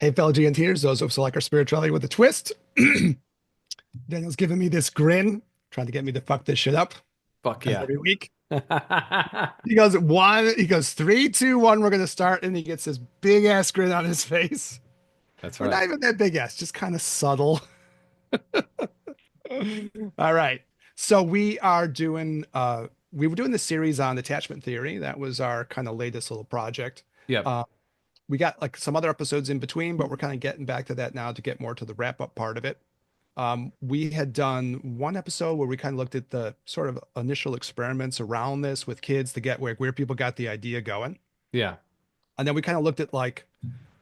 Hey, fellow GNTers, those of us who like our spirituality with a twist. Daniel's giving me this grin, trying to get me to fuck this shit up, Fuck as yeah. every week. He goes, one, he goes, three, two, one, we're gonna start, and he gets this big ass grin on his face. That's Or not right. even that big ass, just kind of subtle. All right. So we were doing the series on attachment theory. That was our kind of latest little project. Yep. Uh, we got like some other episodes in between, but we're kind of getting back to that now to get more to the wrap up part of it. We had done one episode where we kind of looked at the sort of initial experiments around this with kids to get where people got the idea going. Yeah. And then we kind of looked at like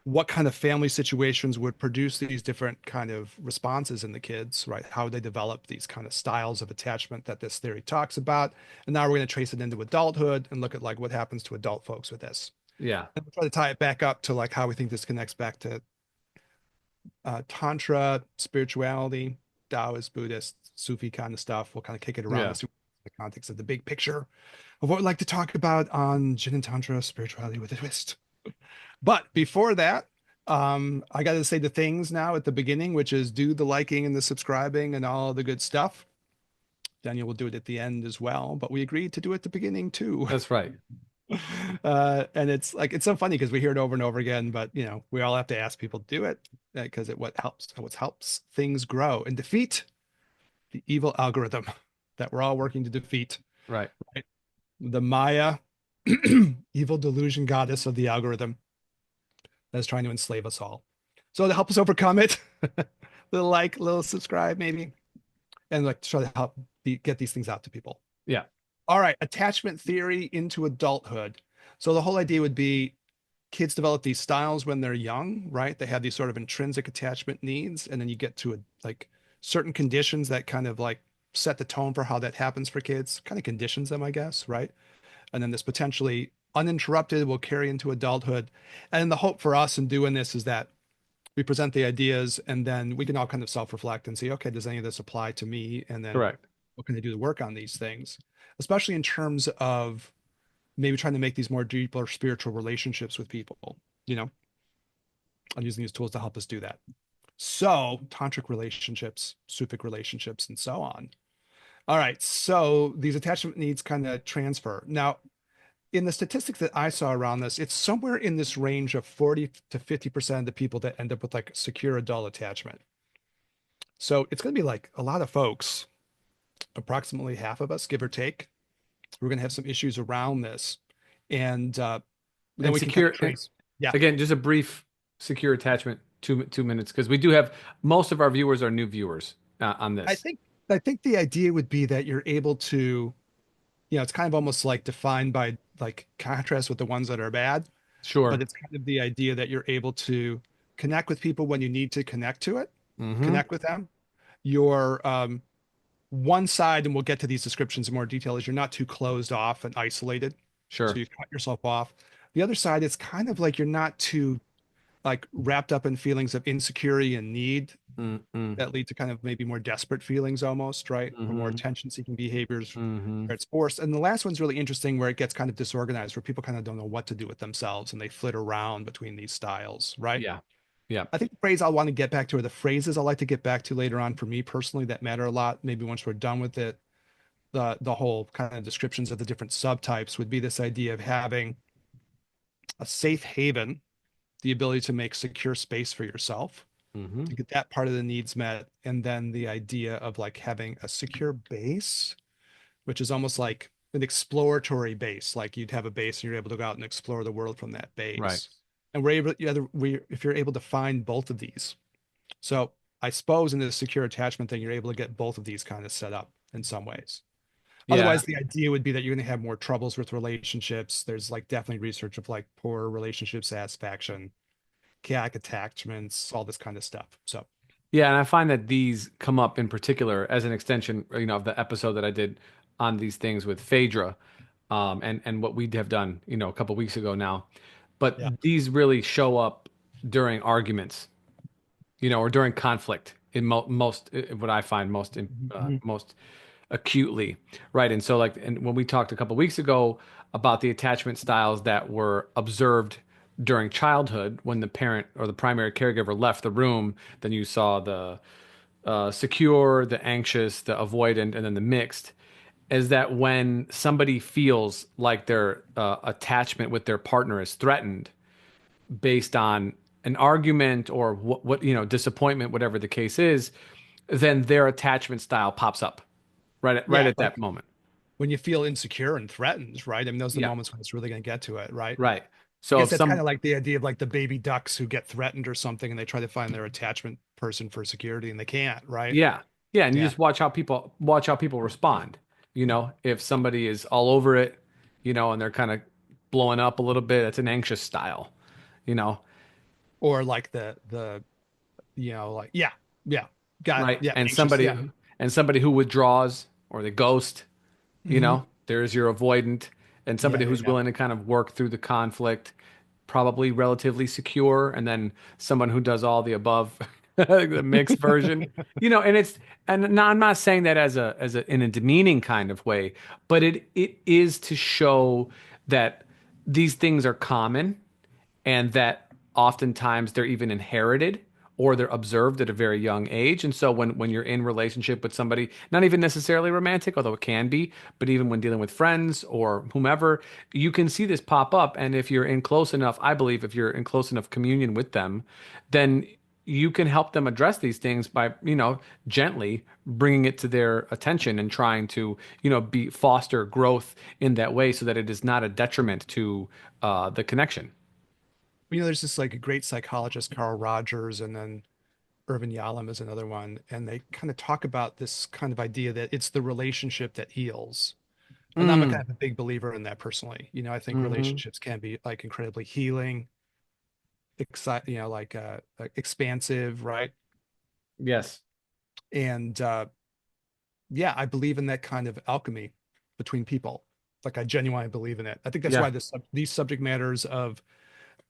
what kind of family situations would produce these different kind of responses in the kids, right? How they develop these kind of styles of attachment that this theory talks about. And now we're going to trace it into adulthood and look at like what happens to adult folks with this. Yeah. And we'll try to tie it back up to like how we think this connects back to Tantra, spirituality, Taoist, Buddhist, Sufi kind of stuff. We'll kind of kick it around Yeah. the context of the big picture of what we'd like to talk about on Jin and Tantra, spirituality with a twist. But before that, I got to say the things now at the beginning, which is do the liking and the subscribing and all the good stuff. Daniel will do it at the end as well, but we agreed to do it at the beginning too. That's right. And it's like it's so funny because we hear it over and over again, but we all have to ask people to do it because what helps things grow and defeat the evil algorithm that we're all working to defeat, Right. right? The Maya evil delusion goddess of the algorithm that's trying to enslave us all. So to help us overcome it, little like, little subscribe, maybe, and like try to help get these things out to people. Yeah. All right, attachment theory into adulthood. So the whole idea would be kids develop these styles when they're young, right? They have these sort of intrinsic attachment needs, and then you get to like certain conditions that kind of like set the tone for how that happens for kids, kind of conditions them, I guess, right? And then this potentially uninterrupted will carry into adulthood. And the hope for us in doing this is that we present the ideas and then we can all kind of self-reflect and see, okay, does any of this apply to me? And then Correct. what can I do to work on these things, especially in terms of maybe trying to make these more deeper spiritual relationships with people. You know, I'm using these tools to help us do that. So, tantric relationships, Sufic relationships, and so on. All right. So, these attachment needs kind of transfer. Now, in the statistics that I saw around this, it's somewhere in this range of 40 to 50% of the people that end up with like secure adult attachment. So, it's going to be like a lot of folks, approximately half of us, give or take. We're going to have some issues around this. And then And we can kind secure of trace. Yeah. again, just a brief secure attachment, 2 minutes, because we do have most of our viewers are new viewers on I this. think I think the idea would be that you're able to, it's kind of almost like defined by like contrast with the ones that are bad, but Sure. it's kind of the idea that you're able to connect with people when you need to connect to it, Mm-hmm. connect with them. Your one side, and we'll get to these descriptions in more detail, is you're not too closed off and isolated. So Sure. you cut yourself off. The other side, it's kind of like you're not too like wrapped up in feelings of insecurity and need Mm-hmm. that lead to kind of maybe more desperate feelings almost, right? Or more Mm-hmm. attention seeking behaviors Mm-hmm. where it's forced. And the last one's really interesting where it gets kind of disorganized, where people kind of don't know what to do with themselves and they flit around between these styles, right? Yeah. Yeah. I think the phrase I want to get back to, or the phrases I like to get back to later on for me personally that matter a lot, maybe once we're done with it, the whole kind of descriptions of the different subtypes would be this idea of having a safe haven, the ability to make secure space for yourself Mm-hmm. to get that part of the needs met. And then the idea of like having a secure base, which is almost like an exploratory base. Like you'd have a base and you're able to go out and explore the world from that Right. base. And we're able, if you're able to find both of these. So I suppose in the secure attachment thing, you're able to get both of these kind of set up in some ways. Yeah. Otherwise, the idea would be that you're going to have more troubles with relationships. There's like definitely research of like poor relationship satisfaction, chaotic attachments, all this kind of stuff. So Yeah, and I find that these come up in particular as an extension, of the episode that I did on these things with Phaedra, and what we have done, a couple weeks ago now. yeah. But these really show up during arguments, or during conflict in most what I find Mhm. most acutely, right? And so, like, and when we talked a couple weeks ago about the attachment styles that were observed during childhood when the parent or the primary caregiver left the room, then you saw the secure, the anxious, the avoidant, and then the mixed, is that when somebody feels like their attachment with their partner is threatened based on an argument or what disappointment, whatever the case is, then their attachment style pops up right Yeah, at that like moment. when you feel insecure and threatened, right? I mean, those are the Yeah, moments when it's really going to get to it, right? right. I So guess if that's kind some of like the idea of like the baby ducks who get threatened or something and they try to find their attachment person for security and they can't, right? Yeah. Yeah, and you Yeah. just watch how people respond. If somebody is all over it, and they're kind of blowing up a little bit, it's an anxious style, you know, Or like like, yeah, yeah, got it. right? Yeah. And Anxious. somebody Yeah. and somebody who withdraws or they ghost, Hmm. there's your avoidant, and Yeah. somebody Yeah. who's Yeah. willing to kind of work through the conflict, probably relatively secure, and then someone who does all the above, the mixed version. And now I'm not saying that as a in a demeaning kind of way, but it is to show that these things are common and that oftentimes they're even inherited or they're observed at a very young age. And so when you're in relationship with somebody, not even necessarily romantic, although it can be, but even when dealing with friends or whomever, you can see this pop up. And if you're in close enough, I believe if you're in close enough communion with them, then you can help them address these things by, gently bringing it to their attention and trying to, be foster growth in that way so that it is not a detriment to the connection. There's this like a great psychologist, Carl Rogers, and then Irvin Yalom is another one. And they kind of talk about this kind of idea that it's the relationship that heals. And I'm a kind Mm, of a big believer in that personally. I think hmm. relationships can be like incredibly healing, like expansive, right? Yes. And yeah, I believe in that kind of alchemy between people. Like I genuinely believe in it. I think that's Yeah. why these subject matters of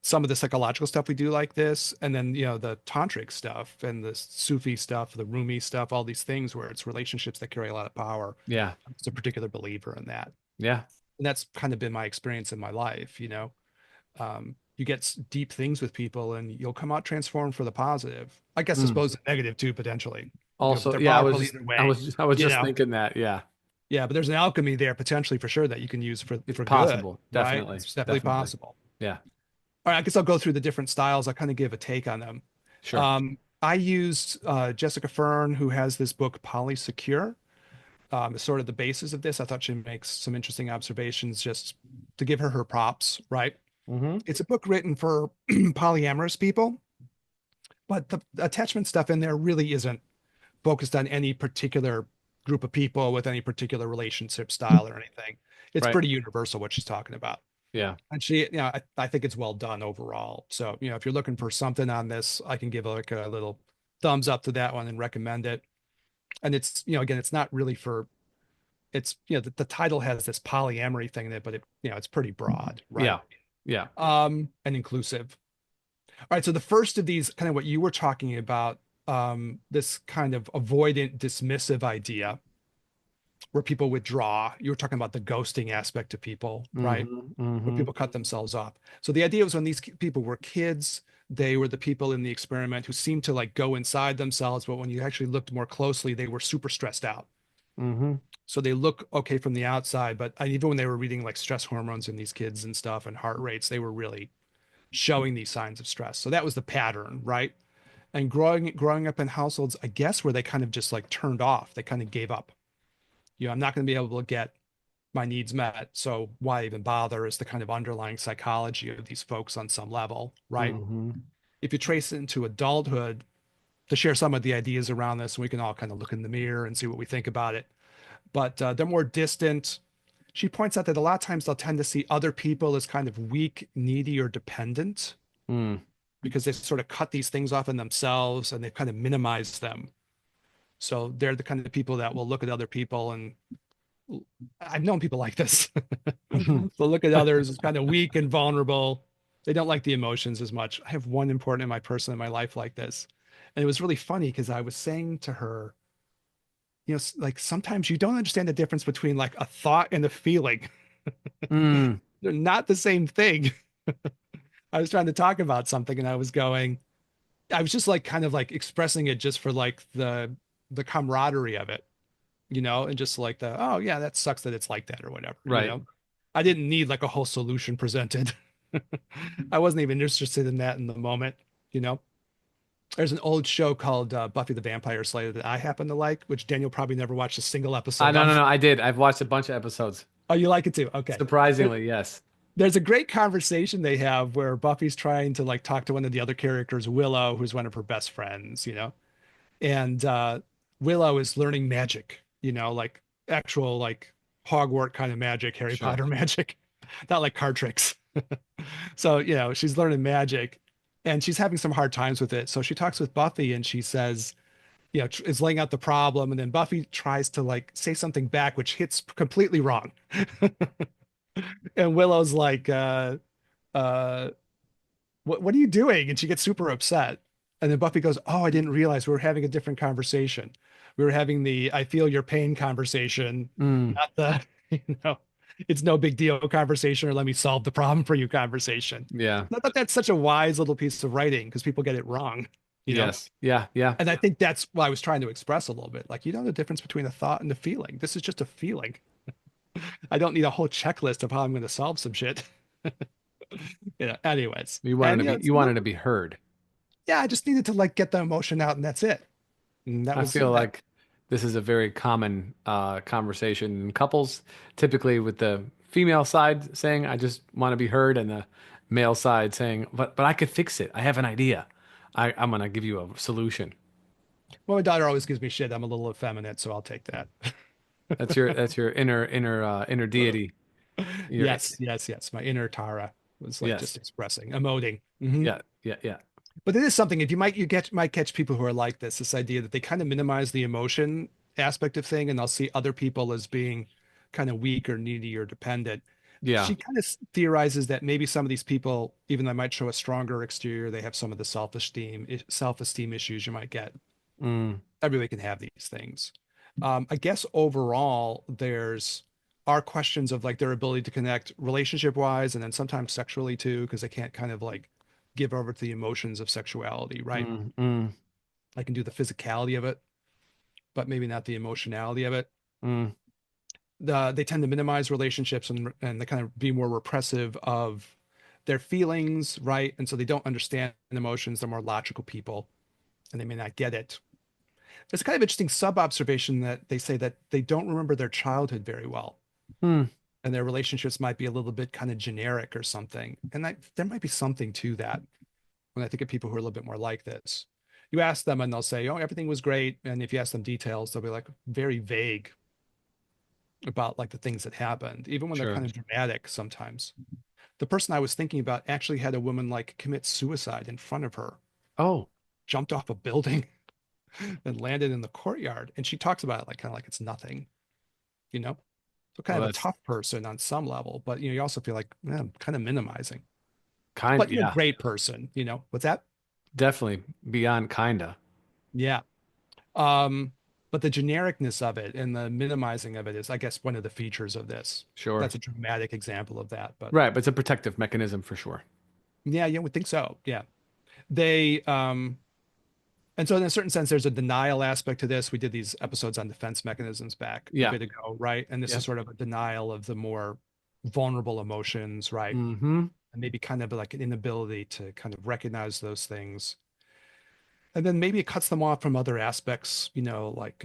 some of the psychological stuff we do like this, and then the tantric stuff and the Sufi stuff, the Rumi stuff, all these things where it's relationships that carry a lot of power. Yeah. I'm just a particular believer in that, Yeah. and that's kind of been my experience in my life. You get deep things with people, and you'll come out transformed for the positive. I guess I Mm. suppose the negative too potentially. But Also, they're yeah, powerful either way. I was You just know, thinking that. Yeah. yeah, but there's an alchemy there potentially for sure that you can use for It's good, possible. right? Definitely. It's definitely Definitely. possible. Yeah. All right, I guess I'll go through the different styles. I'll kind of give a take on them. Sure. I used Jessica Fern, who has this book, Polysecure, as sort of the basis of this. I thought she makes some interesting observations just to give her props, right? Hmm. It's a book written for polyamorous people, but the attachment stuff in there really isn't focused on any particular group of people with any particular relationship style or anything. It's Right. pretty universal what she's talking about. Yeah. And I think it's well done overall. So, if you're looking for something on this, I can give like a little thumbs up to that one and recommend it. And it's, again, it's not really for, it's, the title has this polyamory thing in it, but it's pretty broad, right? Yeah. Yeah. And inclusive. All right. So the first of these, kind of what you were talking about, this kind of avoidant, dismissive idea where people withdraw. You were talking about the ghosting aspect of people, right? Hmm. Where Hmm. people cut themselves off. So the idea was when these people were kids, they were the people in the experiment who seemed to like go inside themselves, but when you actually looked more closely, they were super stressed out. Hmm. So they look okay from the outside, but even when they were reading like stress hormones in these kids and stuff and heart rates, they were really showing these signs of stress. So that was the pattern, right? And growing up in households, I guess, where they kind of just like turned off, they kind of gave up. I'm not going to be able to get my needs met. So why even bother is the kind of underlying psychology of these folks on some level, right? Hmm. If you trace it into adulthood, to share some of the ideas around this, and we can all kind of look in the mirror and see what we think about it. But they're more distant. She points out that a lot of times they'll tend to see other people as kind of weak, needy, or dependent Mm. because they've sort of cut these things off in themselves and they've kind of minimized them. So they're the kind of people that will look at other people and I've known people like this. They'll look at others as kind of weak and vulnerable. They don't like the emotions as much. I have one important in my person in my life like this. And it was really funny because I was saying to her, like sometimes you don't understand the difference between like a thought and a feeling. Mm. They're not the same thing. I was trying to talk about something and I was just like kind of like expressing it just for like the camaraderie of it, and just like oh yeah, that sucks that it's like that or whatever, Right. I didn't need like a whole solution presented. I wasn't even interested in that in the moment, you know. There's an old show called Buffy the Vampire Slayer that I happen to like, which Daniel probably never watched a single episode No, no, of. no. I did. I've watched a bunch of episodes. Oh, you like it too? Okay. There- Surprisingly, yes. There's a great conversation they have where Buffy's trying to like talk to one of the other characters, Willow, who's one of her best friends, and Willow is learning magic, like actual like Hogwarts kind of magic, Harry Sure. Potter magic, not like card tricks. So, she's learning magic and she's having some hard times with it. So she talks with Buffy and she says, is laying out the problem. And then Buffy tries to like say something back, which hits completely wrong. And Willow's like, uh, what are you doing? And she gets super upset. And then Buffy goes, oh, I didn't realize we were having a different conversation. We were having the I feel your pain conversation, Mm, not the, you know, it's no big deal conversation or let me solve the problem for you conversation. yeah. I thought that's such a wise little piece of writing because people get it wrong, you know? Yes. Yeah. Yeah. And I think that's what I was trying to express a little bit. Like, the difference between a thought and a feeling. This is just a feeling. I don't need a whole checklist of how I'm going to solve some shit. Anyways. You wanted And to be it's you wanted to not, be heard. yeah, I just needed to like get the emotion out and that's it. And that I was feel that. like this is a very common conversation in couples, typically with the female side saying, I just want to be heard, and the male side saying, but I could fix it. I have an idea. I'm gonna give you a solution. Well, my daughter always gives me shit. I'm a little effeminate, so I'll take that. That's your inner deity. Your Yes, yes, yes. My inner Tara was like just yes. expressing, emoting. Mhm. Yeah, yeah, yeah. But it is something. If might catch people who are like this idea that they kind of minimize the emotion aspect of thing, and they'll see other people as being kind of weak or needy or dependent. Yeah. She kind of theorizes that maybe some of these people, even though they might show a stronger exterior, they have some of the self-esteem issues you might get. Mm, Everybody can have these things. I guess overall, there's are questions of like their ability to connect relationship wise and then sometimes sexually too, because they can't kind of like give over to the emotions of sexuality, right? mm, I can do the physicality of it, but maybe not the emotionality of it. mm. They tend to minimize relationships and they kind of be more repressive of their feelings, right? And so they don't understand emotions. They're more logical people and they may not get it. It's kind of interesting sub observation that they say that they don't remember their childhood very well Mm. and their relationships might be a little bit kind of generic or something. And there might be something to that when I think of people who are a little bit more like this. You ask them and they'll say, oh, everything was great. And if you ask them details, they'll be like very vague about like the things that happened, even when they're Sure. kind of dramatic sometimes. The person I was thinking about actually had a woman like commit suicide in front of her, Oh, jumped off a building and landed in the courtyard. And she talks about it like kind of like it's nothing, you know? So kind well, of a that's tough person on some level, but you also feel like kind of minimizing. kind. But Yeah, great person, what's that? definitely beyond kinda. Yeah. Um, but the genericness of it and the minimizing of it is, I guess, one of the features of this. Sure. That's a dramatic example of that. But Right, but it's a protective mechanism for sure. yeah, you would think so. Yeah. They and so in a certain sense, there's a denial aspect to this. We did these episodes on defense mechanisms back a Yeah. bit ago, right? And this is Yep. sort of a denial of the more vulnerable emotions, right? Mm-hmm. And maybe kind of like an inability to kind of recognize those things. And then maybe it cuts them off from other aspects, like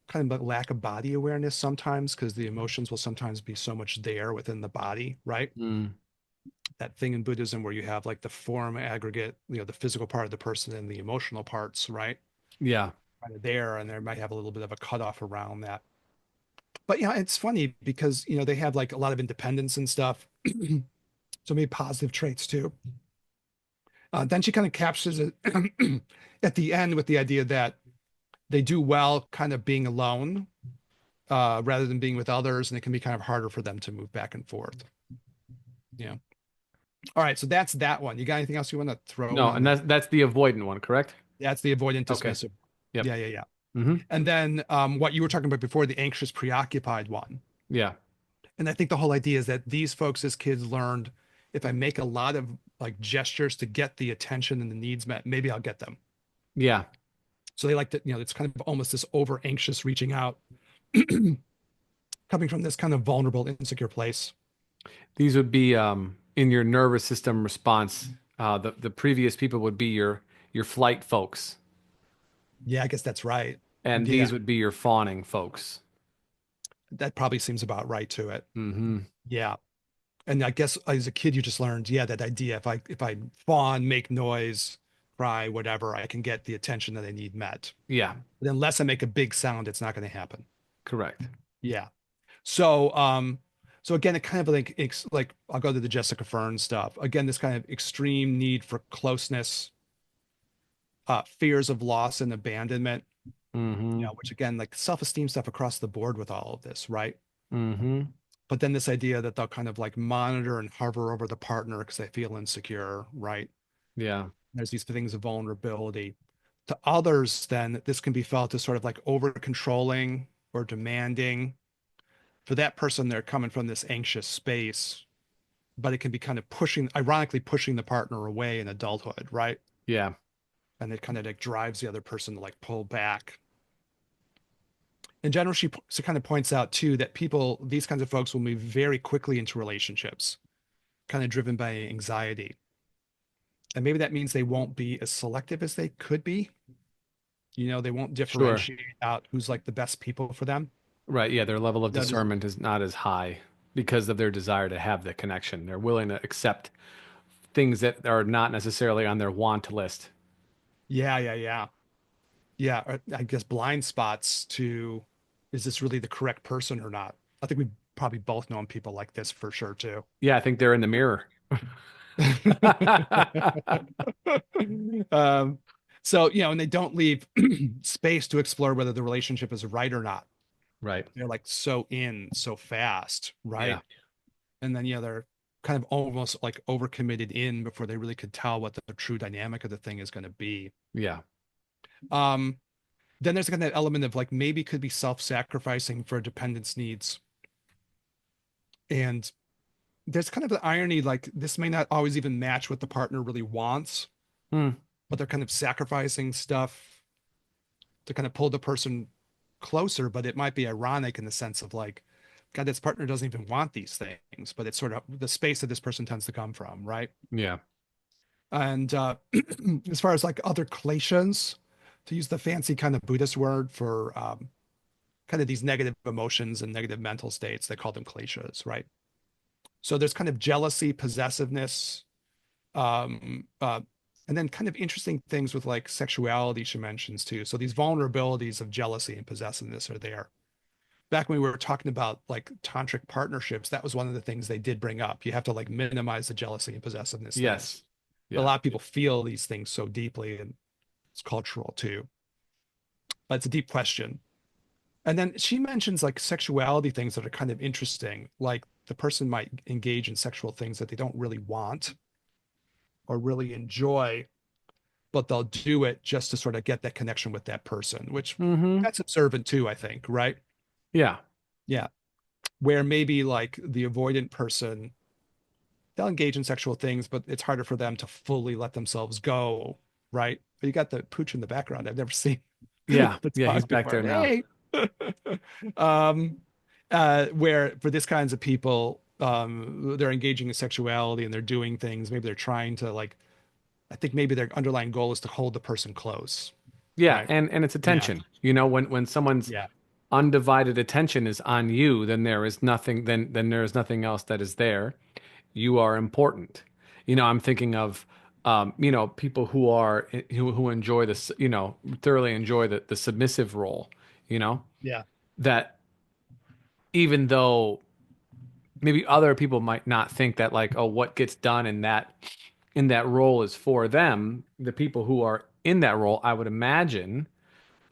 kind of a lack of body awareness sometimes, because the emotions will sometimes be so much there within the body, right? Mm. That thing in Buddhism where you have like the form aggregate, the physical part of the person and the emotional parts, right? Yeah. Kind of there, and there might have a little bit of a cutoff around that. But yeah, it's funny because they have like a lot of independence and stuff. So maybe positive traits too. Then she kind of captures it at the end with the idea that they do well kind of being alone rather than being with others, and it can be kind of harder for them to move back and forth. Yeah. All right, so that's that one. You got anything else you want to throw in No, on and that? that's the avoidant one, correct? That's the avoidant Okay. dismissive. Yep. Yeah, yeah, yeah. Mm-hmm. And then what you were talking about before, the anxious preoccupied one. Yeah. And I think the whole idea is that these folks as kids learned if I make a lot of like gestures to get the attention and the needs met, maybe I'll get them. Yeah. So they like to, it's kind of almost this over anxious reaching out, coming from this kind of vulnerable, insecure place. These would be in your nervous system response. The previous people would be your flight folks, Yeah, I guess that's right. and Yeah, these would be your fawning folks. that probably seems about right to it. Hmm. Yeah. And I guess as a kid, you just learned, yeah, that idea. If I fawn, make noise, cry, whatever, I can get the attention that I need met. Yeah, But unless I make a big sound, it's not going to happen. correct. Yeah. So again, it kind of like like I'll go to the Jessica Fern stuff. Again, this kind of extreme need for closeness, fears of loss and abandonment, Hmm. which again, like self-esteem stuff across the board with all of this, right? Hmm. But then this idea that they'll kind of like monitor and hover over the partner because they feel insecure, right? Yeah, There's these things of vulnerability. To others, then this can be felt as sort of like over controlling or demanding. For that person, they're coming from this anxious space, but it can be kind of pushing, ironically, pushing the partner away in adulthood, right? yeah, And it kind of like drives the other person to like pull back. In general, she kind of points out too that people, these kinds of folks will move very quickly into relationships, kind of driven by anxiety. And maybe that means they won't be as selective as they could be. They won't sure. differentiate out who's like the best people for them. Right. Yeah, their level of That is, discernment is not as high because of their desire to have the connection. They're willing to accept things that are not necessarily on their want list. yeah, yeah, yeah. Yeah, I guess blind spots to, is this really the correct person or not? I think we probably both known people like this for sure too. Yeah, I think they're in the mirror. Um, so, and they don't leave space to explore whether the relationship is right or not. Right. They're like so in so fast, Yeah. right? And then, they're kind of almost like overcommitted in before they really could tell what the true dynamic of the thing is going to be. Yeah. Um, then there's kind of that element of like maybe could be self-sacrificing for dependence needs. And there's kind of the irony, like this may not always even match what the partner really wants, Hmm. but they're kind of sacrificing stuff to kind of pull the person closer. But it might be ironic in the sense of like, God, this partner doesn't even want these things, but it's sort of the space that this person tends to come from, right? Yeah. And as far as like other kleshas, to use the fancy kind of Buddhist word for kind of these negative emotions and negative mental states, they call them kleshas, right? So there's kind of jealousy, possessiveness, um, uh, and then kind of interesting things with like sexuality she mentions too. So these vulnerabilities of jealousy and possessiveness are there. Back when we were talking about like tantric partnerships, that was one of the things they did bring up. You have to like minimize the jealousy and possessiveness things. Yes. But a Yeah. lot of people feel these things so deeply, and it's cultural too. But it's a deep question. And then she mentions like sexuality things that are kind of interesting. Like the person might engage in sexual things that they don't really want or really enjoy, but they'll do it just to sort of get that connection with that person, which Hmm. that's observant too, I think, right? Yeah. Yeah. Where maybe like the avoidant person, they'll engage in sexual things, but it's harder for them to fully let themselves go, right? But you got the pooch in the background. I've never seen Yeah. the Yeah. He's dog back before. there now. Hey. um, where for this kinds of people, they're engaging in sexuality and they're doing things. Maybe they're trying to like, I think maybe their underlying goal is to hold the person close, Yeah. right? And it's Yeah. attention. When someone's Yeah. undivided attention is on you, then there is nothing, then there is nothing else that is there. You are important. I'm thinking of people who enjoy this, thoroughly enjoy the submissive role, you know, Yeah. that even though maybe other people might not think that like, oh, what gets done in that role is for them, the people who are in that role, I would imagine,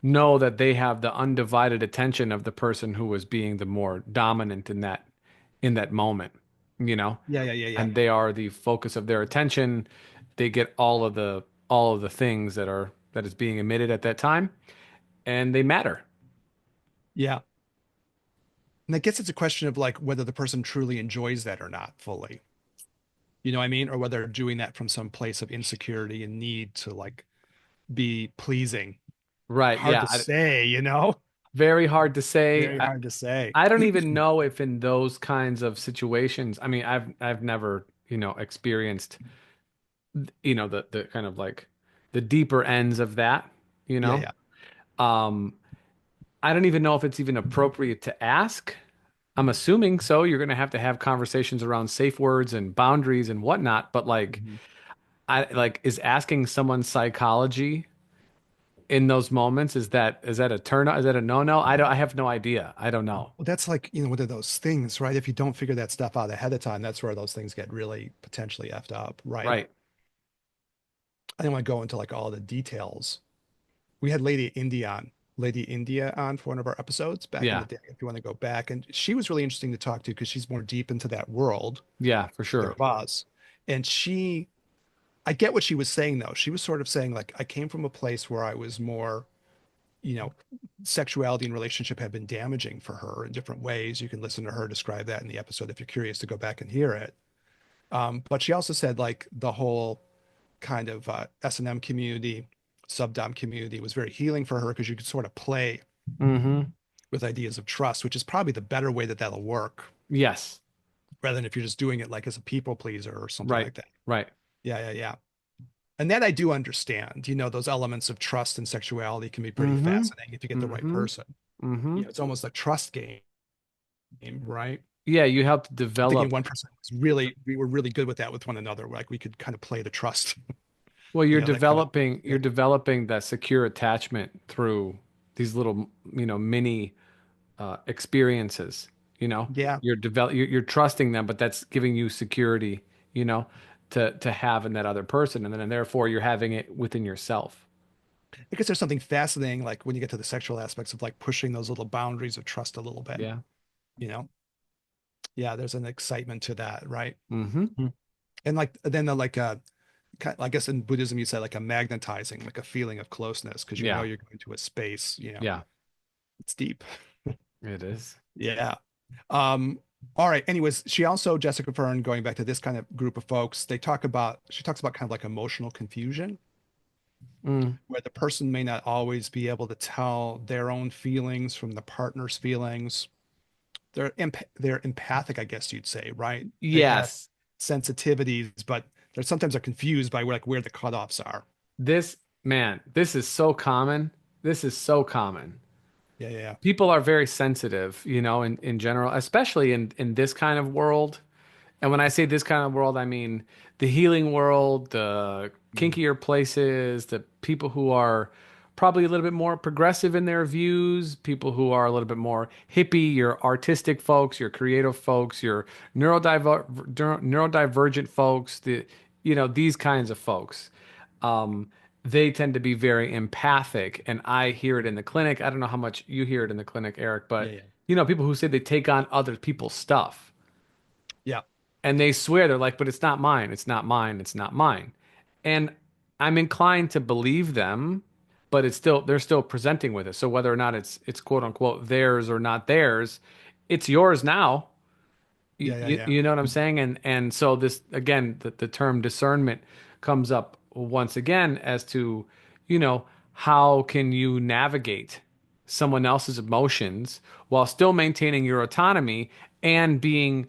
know that they have the undivided attention of the person who was being the more dominant in that moment, you know, Yeah. Yeah. Yeah. Yeah. and they are the focus of their attention. They get all of the things that is being emitted at that time, and they matter. Yeah. And I guess it's a question of like whether the person truly enjoys that or not fully. You know what I mean? Or whether they're doing that from some place of insecurity and need to like be pleasing. Right. Hard Yeah. to say, you know? Very hard to say. Very hard to say. I don't even know if in those kinds of situations, I mean, I've never, experienced, the kind of like the deeper ends of that, you Yeah, know. yeah. Um, I don't even know if it's even appropriate to ask. I'm assuming so. You're going to have conversations around safe words and boundaries and whatnot, but like Mhm. I like is asking someone's psychology in those moments, is that a turn is that a no-no? I have no idea. I don't know. Well, that's like, one of those things, right? If you don't figure that stuff out ahead of time, that's where those things get really potentially effed up, right? Right. I don't want to go into like all the details. We had Lady India on for one of our episodes back in the Yeah. day, if you want to go back. And she was really interesting to talk to because she's more deep into that world Yeah, for than sure. us. And I get what she was saying though. She was sort of saying like, I came from a place where I was more, you know, sexuality and relationship had been damaging for her in different ways. You can listen to her describe that in the episode if you're curious to go back and hear it. But she also said like the whole kind of S&M community, subdom community was very healing for her because you could sort of play Mm-hmm. with ideas of trust, which is probably the better way that that'll work Yes. rather than if you're just doing it like as a people pleaser or something Right. like that. Right. Yeah, yeah, yeah. And that I do understand. Those elements of trust and sexuality can be pretty Mm-hmm. fascinating if you get the right Mm-hmm. person. Mm-hmm. It's almost a trust game, right? Yeah, you help to I'm thinking develop. one person we were really good with that with one another. Like we could kind of play the trust, Well, you're that kind of developing thing. you're developing that secure attachment through these little, mini experiences. You know, Yeah. you're trusting them, but that's giving you security, you know, to have in that other person, and then and therefore you're having it within yourself. I guess there's something fascinating, like when you get to the sexual aspects of like pushing those little boundaries of trust a little bit, Yeah. you know? Yeah, there's an excitement to that, right? Mm-hmm. And like then the like I guess in Buddhism you say like a magnetizing, like a feeling of closeness because Yeah. you're going to a space, Yeah. it's deep. It is. Yeah. Um, all right. Anyways, she also, Jessica Fern, going back to this kind of group of folks, she talks about kind of like emotional confusion, Mm. where the person may not always be able to tell their own feelings from the partner's feelings. They're empathic, I guess you'd say, right? They have Yes. sensitivities, but they're confused by where the cutoffs are. This man, this is so common. This is so common. Yeah, yeah, yeah. People are very sensitive, in general, especially in this kind of world. And when I say this kind of world, I mean the healing world, the Mm. kinkier places, the people who are probably a little bit more progressive in their views, people who are a little bit more hippie, your artistic folks, your creative folks, your neurodivergent folks, these kinds of folks. Um, they tend to be very empathic, and I hear it in the clinic. I don't know how much you hear it in the clinic, Eric, Yeah, but yeah. people who say they take on other people's stuff Yeah. and they swear they're like, but it's not mine, it's not mine, it's not mine. And I'm inclined to believe them, but they're still presenting with it. So whether or not it's quote unquote theirs or not theirs, it's yours now. You, Yeah, yeah, you, yeah. you know what I'm saying? And so this again, the term discernment comes up once again as to, how can you navigate someone else's emotions while still maintaining your autonomy and being,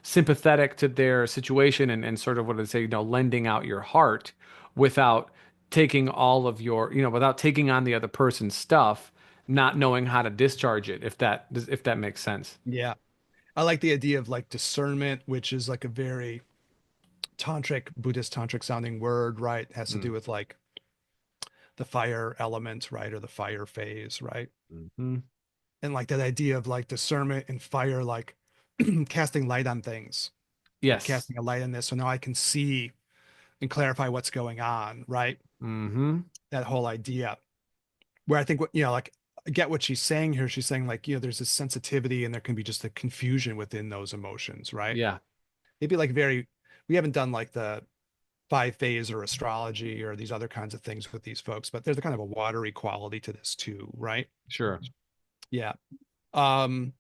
sympathetic to their situation and sort of what I say, lending out your heart without taking all of your, without taking on the other person's stuff, not knowing how to discharge it, if that makes sense. Yeah. I like the idea of like discernment, which is like a very Buddhist tantric sounding word, right? It has to do Mm. with like the fire element, right? Or the fire phase, right? Mhm. And like that idea of like discernment and fire, like casting light on things, like Yes. casting a light on this. So now I can see and clarify what's going on, right? Mm-hmm. That whole idea where I think like I get what she's saying here. She's saying like, there's this sensitivity and there can be just a confusion within those emotions, right? Yeah, Maybe like we haven't done like the five phase or astrology or these other kinds of things with these folks, but there's a kind of a watery quality to this too, right? sure. Yeah. Um,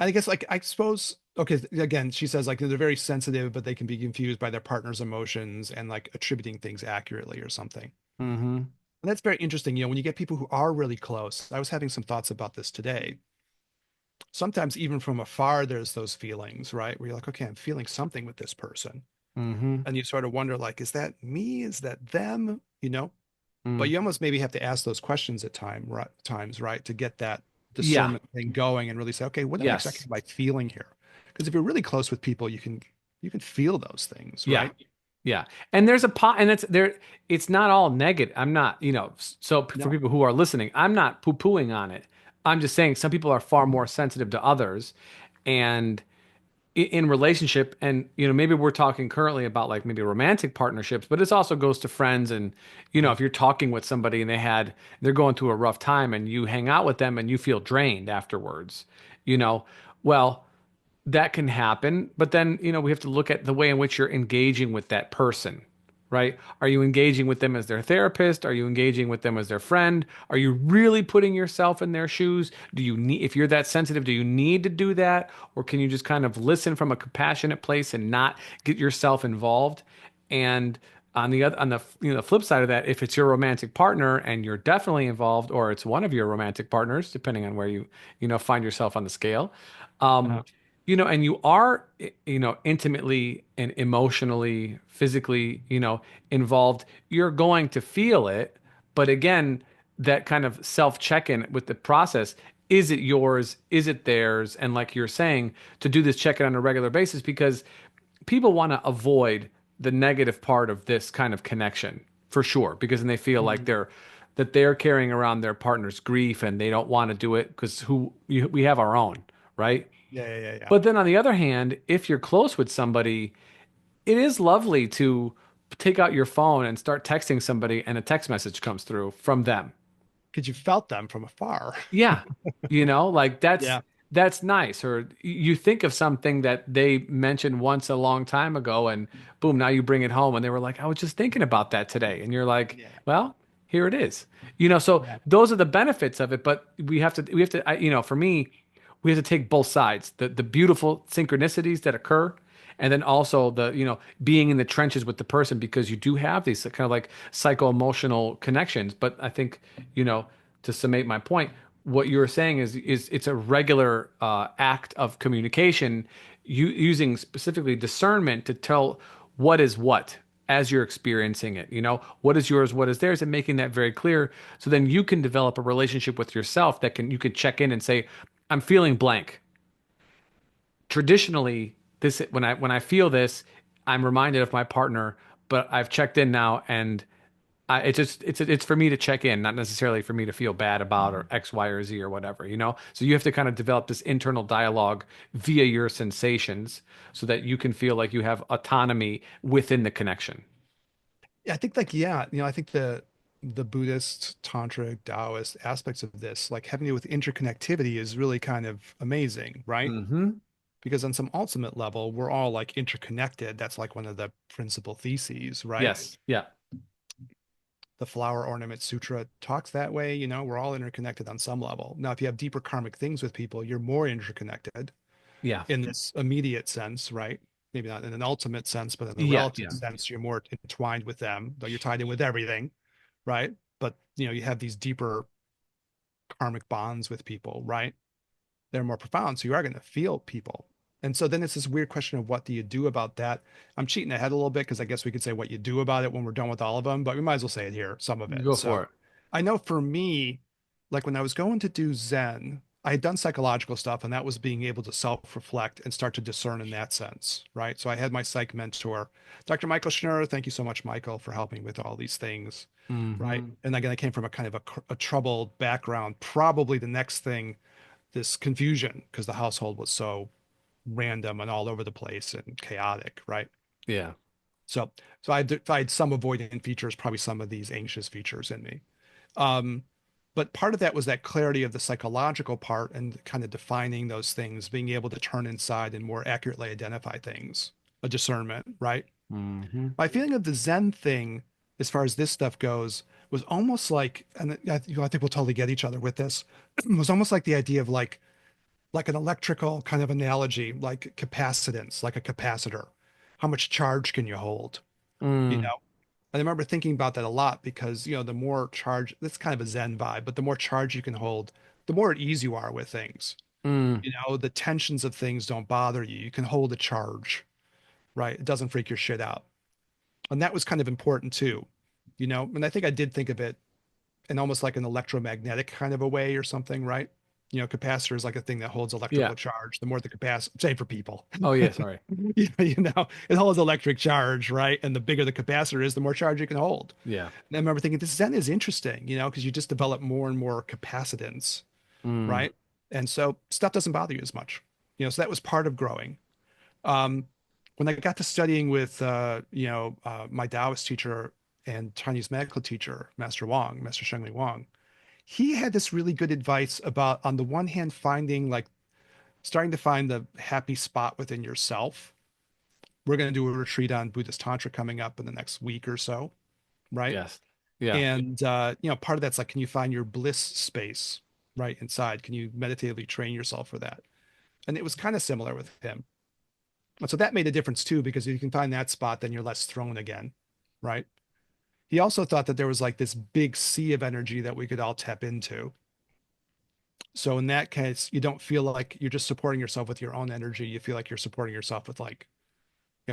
I guess like I suppose Okay, again, she says like they're very sensitive, but they can be confused by their partner's emotions and like attributing things accurately or something. Mm-hmm. And that's very interesting. When you get people who are really close, I was having some thoughts about this today. Sometimes even from afar, there's those feelings, right? Where you're like, okay, I'm feeling something with this person. Mm-hmm. And you sort of wonder, like, is that me? Is that them? But Mm. you almost maybe have to ask those questions at times, right? To get that Yeah. discernment thing going and really say, okay, what exactly Yes. am I feeling here? Because if you're really close with people, you can feel those things, Yeah. right? Yeah. And there's a pot, and it's not all negative. I'm not, so for No. people who are listening, I'm not poo-pooing on it. I'm just saying some people are far more sensitive to others. And in relationship, and maybe we're talking currently about like maybe romantic partnerships, but this also goes to friends. And Yeah. if you're talking with somebody and they're going through a rough time and you hang out with them and you feel drained afterwards, you know well, that can happen. But then we have to look at the way in which you're engaging with that person, right? Are you engaging with them as their therapist? Are you engaging with them as their friend? Are you really putting yourself in their shoes? Do you need, if you're that sensitive, do you need to do that? Or can you just kind of listen from a compassionate place and not get yourself involved? And on the flip side of that, if it's your romantic partner and you're definitely involved, or it's one of your romantic partners, depending on where you find yourself on the scale, um, Uh, and you are, intimately and emotionally, physically, involved, you're going to feel it. But again, that kind of self check-in with the process, is it yours? Is it theirs? And like you're saying, to do this check-in on a regular basis, because people want to avoid the negative part of this kind of connection for sure, because then they feel like mhm. they're carrying around their partner's grief and they don't want to do it because we have our own, right? Yeah, yeah, yeah, yeah. But then on the other hand, if you're close with somebody, it is lovely to take out your phone and start texting somebody and a text message comes through from them. Because you felt them from afar. Yeah. Like Yeah. that's nice. Or you think of something that they mentioned once a long time ago and boom, now you bring it home and they were like, I was just thinking about that today. And you're like, Yeah. well, here it is. So Yeah. those are the benefits of it, but we have to, for me, we have to take both sides, the beautiful synchronicities that occur, and then also the, being in the trenches with the person, because you do have these kind of like psycho-emotional connections. But I think, to summate my point, what you're saying is it's a regular act of communication, using specifically discernment to tell what is what as you're experiencing it. What is yours, what is theirs, and making that very clear, so then you can develop a relationship with yourself that you can check in and say, I'm feeling blank. Traditionally, this when I feel this, I'm reminded of my partner, but I've checked in now, and it's for me to check in, not necessarily for me to feel bad about or X, Y, or Z or whatever. So you have to kind of develop this internal dialogue via your sensations so that you can feel like you have autonomy within the connection. Yeah, I think like yeah, I think the Buddhist, tantric, Taoist aspects of this, like having to do with interconnectivity is really kind of amazing, right? Mm-hmm. Because on some ultimate level, we're all like interconnected. That's like one of the principal theses, right? Yes. Yeah. The Flower Ornament Sutra talks that way, we're all interconnected on some level. Now, if you have deeper karmic things with people, you're more interconnected Yeah. in this immediate sense, right? Maybe not in an ultimate sense, but in the Yeah. relative Yeah. sense, you're more entwined with them, though you're tied in with everything, right? But you have these deeper karmic bonds with people, right? They're more profound. So you are going to feel people. And so then it's this weird question of what do you do about that? I'm cheating ahead a little bit because I guess we could say what you do about it when we're done with all of them, but we might as well say it here, some of it. Go So for it. I know for me, like when I was going to do Zen, I had done psychological stuff, and that was being able to self-reflect and start to discern in that sense, right? So I had my psych mentor, Dr. Michael Schnur. Thank you so much, Michael, for helping with all these things, right? Mm-hmm. And again, I came from a kind of a troubled background. Probably the next thing, this confusion, because the household was so random and all over the place and chaotic, right? Yeah. So, so I had some avoidant features, probably some of these anxious features in me. Um, but part of that was that clarity of the psychological part and kind of defining those things, being able to turn inside and more accurately identify things, a discernment, right? Mm-hmm. My feeling of the Zen thing, as far as this stuff goes, was almost like, and I think we'll totally get each other with this, was almost like the idea of like like an electrical kind of analogy, like capacitance, like a capacitor. How much charge can you hold? You Mm, know, and I remember thinking about that a lot because, the more charge, that's kind of a Zen vibe, but the more charge you can hold, the more at ease you are with things. mm, The tensions of things don't bother you. You can hold a charge, right? It doesn't freak your shit out. And that was kind of important too, and I think I did think of it in almost like an electromagnetic kind of a way or something, right? Capacitor is like a thing that holds yeah. electrical charge. The more the capacitor, say for people, Oh, yeah. Sorry. it holds electric charge, right? And the bigger the capacitor is, the more charge you can hold. Yeah. And I remember thinking, this Zen is interesting, because you just develop more and more capacitance, Mm, right? And so stuff doesn't bother you as much, so that was part of growing. Um, when I got to studying with, my Taoist teacher and Chinese medical teacher, Master Wang, Master Shengli Wang, he had this really good advice about, on the one hand, finding like starting to find the happy spot within yourself. We're going to do a retreat on Buddhist Tantra coming up in the next week or so, right? yes. Yeah. And, part of that's like, can you find your bliss space right inside? Can you meditatively train yourself for that? And it was kind of similar with him. And so that made a difference too, because if you can find that spot, then you're less thrown again, right? He also thought that there was like this big sea of energy that we could all tap into. So in that case, you don't feel like you're just supporting yourself with your own energy. You feel like you're supporting yourself with like,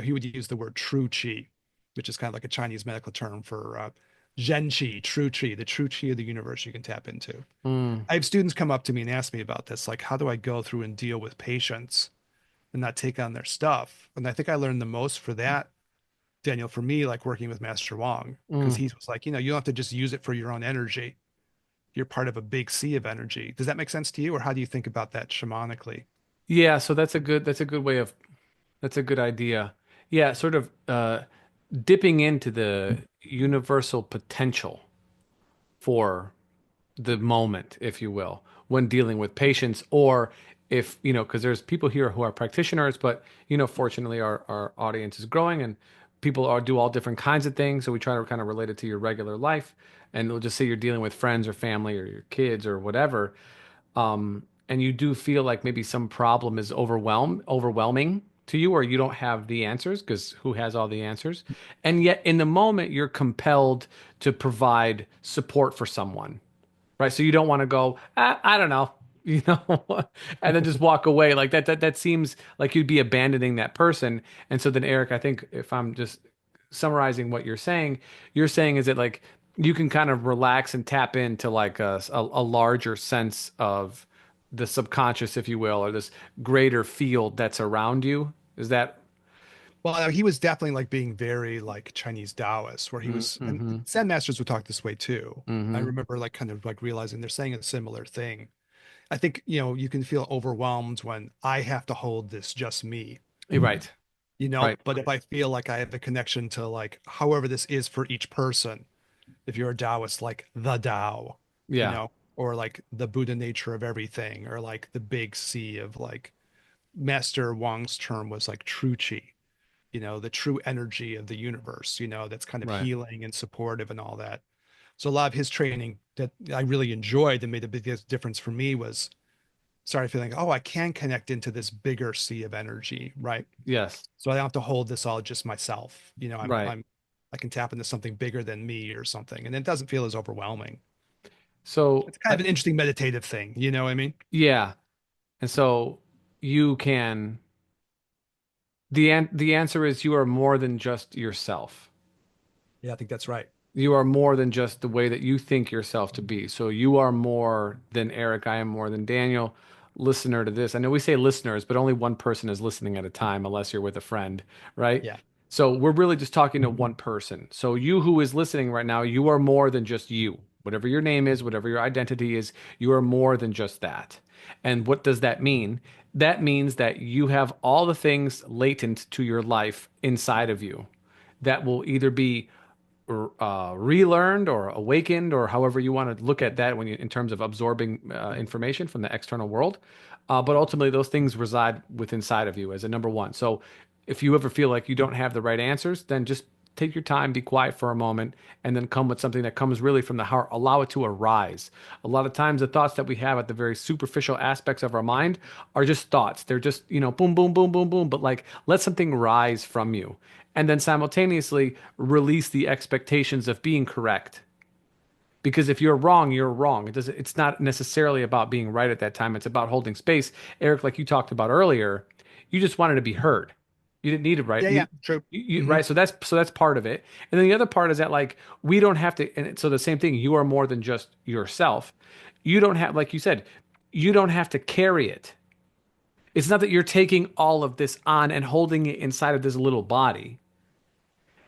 he would use the word true chi, which is kind of like a Chinese medical term for Zhen Qi, true chi, the true chi of the universe you can tap into. Mm, I have students come up to me and ask me about this, like, how do I go through and deal with patients and not take on their stuff? And I think I learned the most for that, Daniel, for me, like working with Master Wong, because mm. he was like, you don't have to just use it for your own energy. You're part of a big sea of energy. Does that make sense to you, or how do you think about that shamanically? Yeah. So that's a good way of, that's a good idea. Yeah. Sort of dipping into the universal potential for the moment, if you will, when dealing with patients, or if, because there's people here who are practitioners, but, fortunately our audience is growing and people are do all different kinds of things. So we try to kind of relate it to your regular life. And we'll just say you're dealing with friends or family or your kids or whatever. And you do feel like maybe some problem is overwhelming to you, or you don't have the answers because who has all the answers? And yet in the moment, you're compelled to provide support for someone, right? So you don't want to go, I don't know, and then just walk away like that. That seems like you'd be abandoning that person. And so then, Eric, I think if I'm just summarizing what you're saying is that like you can kind of relax and tap into like a larger sense of the subconscious, if you will, or this greater field that's around you. Is that? Well, he was definitely like being very like Chinese Taoist, where he was, and Mm-hmm. Zen masters would talk this way too. I Mm-hmm. remember like kind of like realizing they're saying a similar thing. I think, you can feel overwhelmed when I have to hold this just me, You're right. Right. but if I feel like I have a connection to like however this is for each person, if you're a Taoist, like the Tao, you Yeah. know, or like the Buddha nature of everything, or like the big sea of like Master Wang's term was like true chi, the true energy of the universe, that's kind of Right. healing and supportive and all that. So a lot of his training that I really enjoyed and made the biggest difference for me was started feeling, oh, I can connect into this bigger sea of energy, right? Yes. So I don't have to hold this all just myself. Right. I can tap into something bigger than me or something, and it doesn't feel as overwhelming. So It's kind of an interesting meditative thing, you know what I mean? yeah. And so you can the answer is you are more than just yourself. Yeah, I think that's right. You are more than just the way that you think yourself to be. So you are more than Eric. I am more than Daniel. Listener to this. I know we say listeners, but only one person is listening at a time unless you're with a friend, right? Yeah. So we're really just talking to one person. So you who is listening right now, you are more than just you. Whatever your name is, whatever your identity is, you are more than just that. And what does that mean? That means that you have all the things latent to your life inside of you that will either be relearned or awakened, or however you want to look at that when you, in terms of absorbing information from the external world. But ultimately, those things reside within inside of you as a number one. So if you ever feel like you don't have the right answers, then just take your time, be quiet for a moment, and then come with something that comes really from the heart. Allow it to arise. A lot of times, the thoughts that we have at the very superficial aspects of our mind are just thoughts. They're just, boom, boom, boom, boom, boom. But like, let something rise from you. And then simultaneously release the expectations of being correct. Because if you're wrong, you're wrong. It's not necessarily about being right at that time. It's about holding space. Eric, like you talked about earlier, you just wanted to be heard. You didn't need it, right? Yeah, yeah, true. Hmm. Right. So that's part of it. And then the other part is that like we don't have to, and so the same thing, you are more than just yourself. You don't have, like you said, you don't have to carry it. It's not that you're taking all of this on and holding it inside of this little body.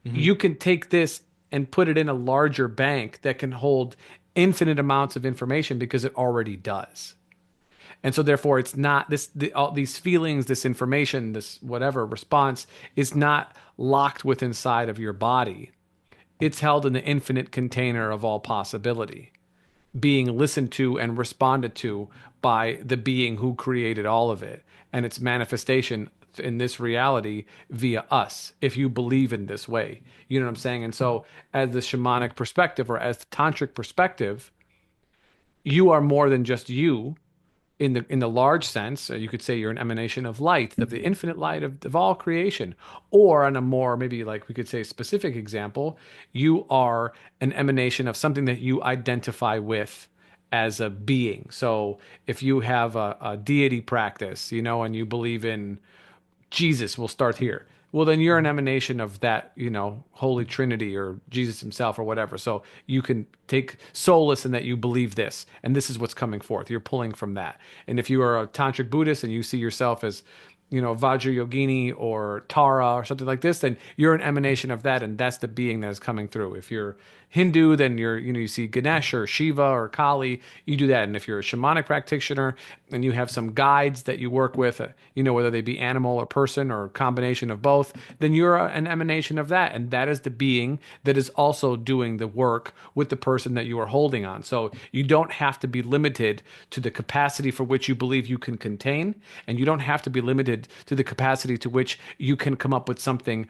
Hmm. You can take this and put it in a larger bank that can hold infinite amounts of information because it already does. And so therefore it's not all these feelings, this information, this whatever response is not locked with inside of your body. It's held in the infinite container of all possibility, being listened to and responded to by the being who created all of it and its manifestation in this reality via us, if you believe in this way. You know what I'm saying? And so, as the shamanic perspective or as the tantric perspective, you are more than just you in the large sense. You could say you're an emanation of light, of the infinite light of all creation. Or on a more maybe like we could say specific example, you are an emanation of something that you identify with as a being. So if you have a deity practice, and you believe in Jesus, we'll start here. Well, then you're an emanation of that, Holy Trinity or Jesus himself or whatever. So you can take solace in that you believe this, and this is what's coming forth. You're pulling from that. And if you are a tantric Buddhist and you see yourself as, Vajrayogini or Tara or something like this, then you're an emanation of that, and that's the being that is coming through. If you're Hindu, then you see Ganesh or Shiva or Kali, you do that. And if you're a shamanic practitioner and you have some guides that you work with, whether they be animal or person or a combination of both, then you're an emanation of that. And that is the being that is also doing the work with the person that you are holding on. So you don't have to be limited to the capacity for which you believe you can contain, and you don't have to be limited to the capacity to which you can come up with something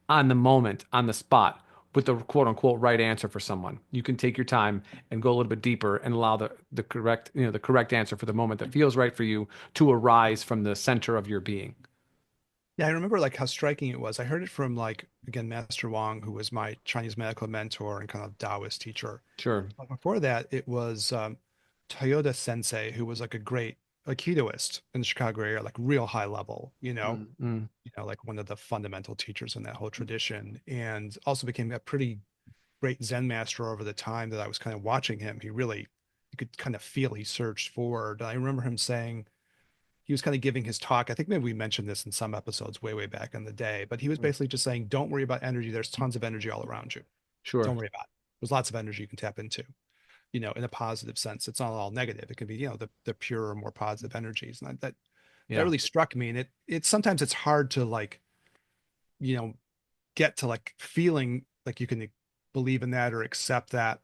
on the moment, on the spot, with the quote unquote right answer for someone. You can take your time and go a little bit deeper and allow the correct, the correct answer for the moment that feels right for you to arise from the center of your being. Yeah, I remember like how striking it was. I heard it from like again Master Wang, who was my Chinese medical mentor and kind of Taoist teacher. Sure. But before that, it was Toyota Sensei, who was like a great Aikidoist in the Chicago area, like real high level, Mm-hmm. like one of the fundamental teachers in that whole tradition, and also became a pretty great Zen master over the time that I was kind of watching him. You could kind of feel he surged forward. I remember him saying, he was kind of giving his talk. I think maybe we mentioned this in some episodes way, way back in the day, but he was basically just saying, don't worry about energy. There's tons of energy all around you. Sure. Don't worry about it. There's lots of energy you can tap into, in a positive sense. It's not all negative. It can be, the purer, more positive energies. And that Yeah. really struck me. And it sometimes it's hard to like, you know, get to like feeling like you can believe in that or accept that.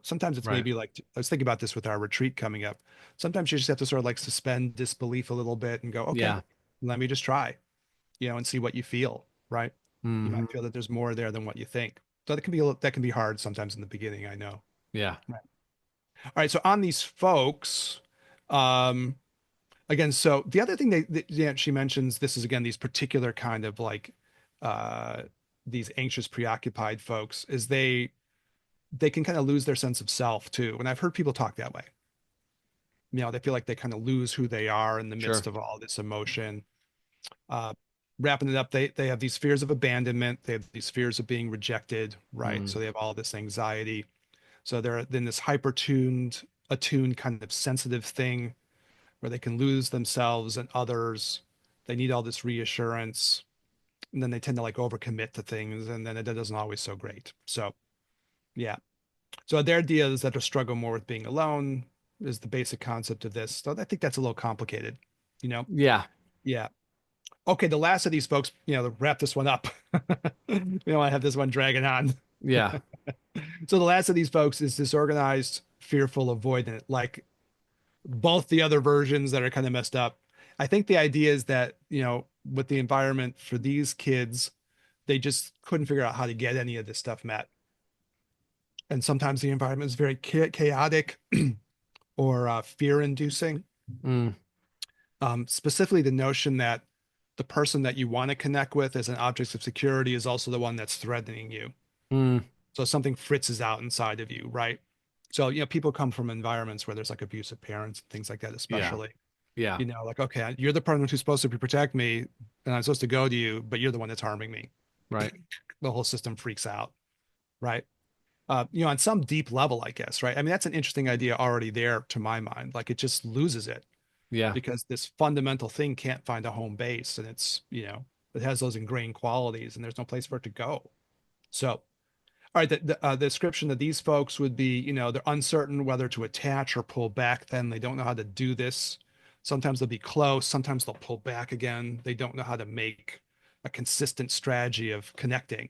Sometimes it's Right. maybe like I was thinking about this with our retreat coming up. Sometimes you just have to sort of like suspend disbelief a little bit and go, okay, Yeah. let me just try, and see what you feel, right? You Hmm. might feel that there's more there than what you think. So that can be hard sometimes in the beginning, I know. Yeah. Right. All right, so on these folks, um, again, so the other thing she mentions, this is again these particular kind of like uh these anxious, preoccupied folks, is they can kind of lose their sense of self too. And I've heard people talk that way. They feel like they kind of lose who they are in the midst Sure. of all this emotion. Uh, Wrapping it up, they have these fears of abandonment. They have these fears of being rejected, right? Mm. So they have all this anxiety. So they're in this attuned kind of sensitive thing where they can lose themselves and others. They need all this reassurance. And then they tend to like overcommit to things, and then it doesn't always so great. So yeah. So their idea is that they struggle more with being alone is the basic concept of this. So I think that's a little complicated, you know? Yeah. Yeah. Okay, the last of these folks, to wrap this one up. We don't want to have this one dragging on. Yeah. So the last of these folks is disorganized, fearful, avoidant, like both the other versions that are kind of messed up. I think the idea is that, with the environment for these kids, they just couldn't figure out how to get any of this stuff met. And sometimes the environment is very chaotic or fear inducing. Mm, Specifically, the notion that the person that you want to connect with as an object of security is also the one that's threatening you. mm, So something fritzes out inside of you, right? So, people come from environments where there's like abusive parents and things like that, yeah. especially, Yeah. like, okay, you're the person who's supposed to protect me and I'm supposed to go to you, but you're the one that's harming me. Right. The whole system freaks out, right? On some deep level, I guess, right? I mean, that's an interesting idea already there to my mind. Like it just loses it Yeah. because this fundamental thing can't find a home base and it has those ingrained qualities and there's no place for it to go. So, all right, the description of these folks would be, they're uncertain whether to attach or pull back. Then they don't know how to do this. Sometimes they'll be close. Sometimes they'll pull back again. They don't know how to make a consistent strategy of connecting.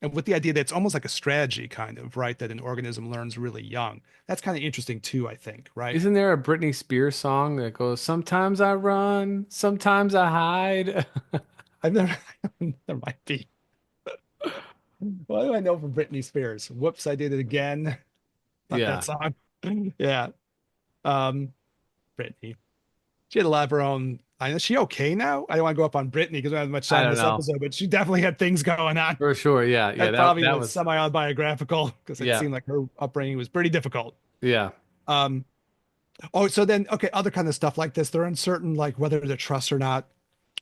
And with the idea that it's almost like a strategy kind of, right? That an organism learns really young. That's kind of interesting too, I think, right? Isn't there a Britney Spears song that goes, "Sometimes I run, sometimes I hide"? I've never, there might be. What do I know from Britney Spears? Whoops, I did it again. Not that Yeah, song. Yeah. Um, Britney. She had a lot of her own. I know she okay now. I don't want to go up on Britney because we don't have much I time in don't this know. episode, but she definitely had things going on. For sure. Yeah, yeah. That That probably that was was semi-autobiographical because it yeah, seemed like her upbringing was pretty difficult. yeah. Um, oh, so then okay, other kind of stuff like this, they're uncertain like whether to trust or not,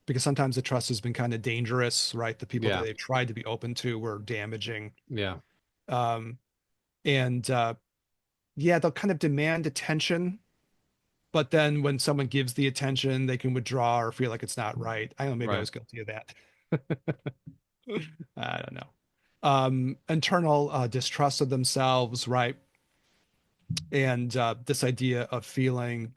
because sometimes the trust has been kind of dangerous, right? The people that Yeah, they've tried to be open to were damaging. yeah. Um, and yeah, they'll kind of demand attention, but then when someone gives the attention, they can withdraw or feel like it's not right. I don't know, maybe I Right. was guilty of that. I don't know. Internal distrust of themselves, right? And this idea of feeling,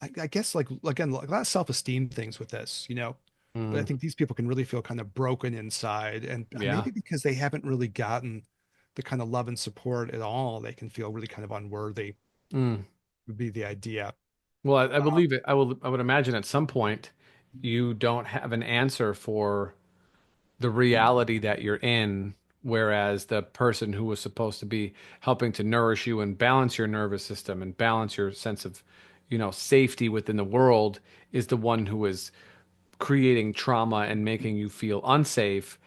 I guess, like again, like a lot of self-esteem things with this, But I Mm, think these people can really feel kind of broken inside, and yeah. maybe because they haven't really gotten the kind of love and support at all, they can feel really kind of unworthy. Mm. Would be the idea. Well, I believe it. I would imagine at some point you don't have an answer for the reality that you're in, whereas the person who was supposed to be helping to nourish you and balance your nervous system and balance your sense of, safety within the world is the one who is creating trauma and making you feel unsafe,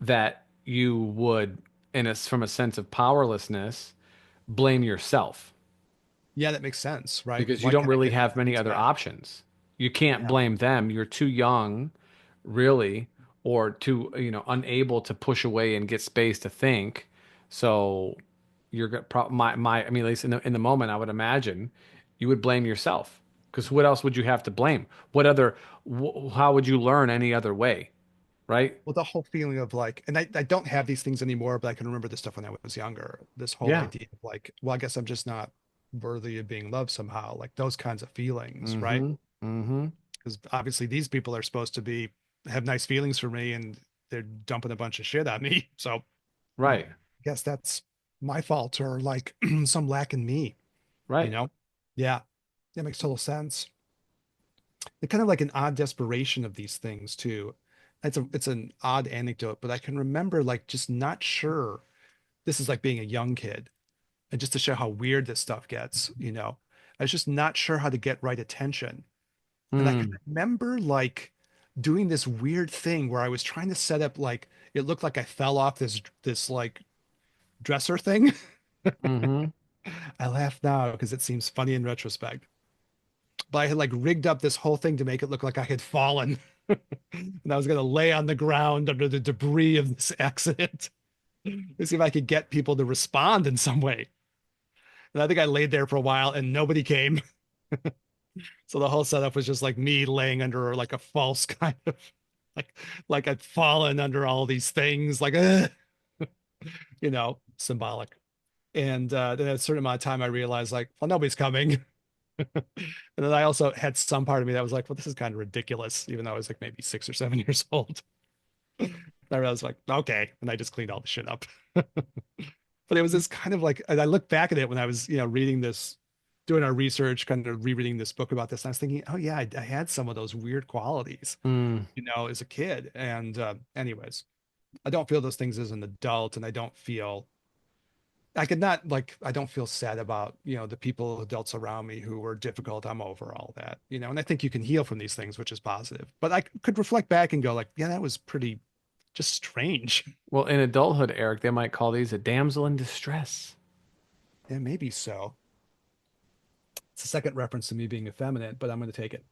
that you would, from a sense of powerlessness, blame yourself Yeah, that makes sense, right? because you Why don't can't I really get these have many things other back? options. You can't Yeah. blame them. You're too young, really, or too, unable to push away and get space to think. So you're I mean, at least in the moment, I would imagine you would blame yourself because what else would you have to blame? What other, how would you learn any other way? Right? Well, the whole feeling of like, and I don't have these things anymore, but I can remember this stuff when I was younger. This whole Yeah. idea of like, well, I guess I'm just not worthy of being loved somehow, like those kinds of feelings, right? Mm-hmm. Mm-hmm. Because obviously these people are supposed to be have nice feelings for me and they're dumping a bunch of shit on me. So I Right. guess that's my fault or like some lack in me, you Right. know? Yeah, that makes total sense. They're kind of like an odd desperation of these things too. It's an odd anecdote, but I can remember like just not sure. This is like being a young kid, and just to show how weird this stuff gets, I was just not sure how to get right attention. And I can Mm. remember like doing this weird thing where I was trying to set up like it looked like I fell off this like dresser thing. Mm-hmm. I laugh now because it seems funny in retrospect. But I had like rigged up this whole thing to make it look like I had fallen. And I was going to lay on the ground under the debris of this accident to see if I could get people to respond in some way. And I think I laid there for a while and nobody came. So the whole setup was just like me laying under like a false kind of like I'd fallen under all these things, like symbolic. And then at a certain amount of time, I realized like, well, nobody's coming. And then I also had some part of me that was like, well, this is kind of ridiculous, even though I was like maybe 6 or 7 years old. I was like, okay. And I just cleaned all the shit up. But it was this kind of like, and I look back at it when I was, reading this, doing our research, kind of rereading this book about this. And I was thinking, oh, yeah, I had some of those weird qualities, Mm. as a kid. And, anyways, I don't feel those things as an adult, and I could not like I don't feel sad about, the people, adults around me who were difficult. I'm over all that, and I think you can heal from these things, which is positive. But I could reflect back and go like, yeah, that was pretty just strange. Well, in adulthood, Eric, they might call these a damsel in distress. Yeah, maybe so. It's a second reference to me being effeminate, but I'm going to take it.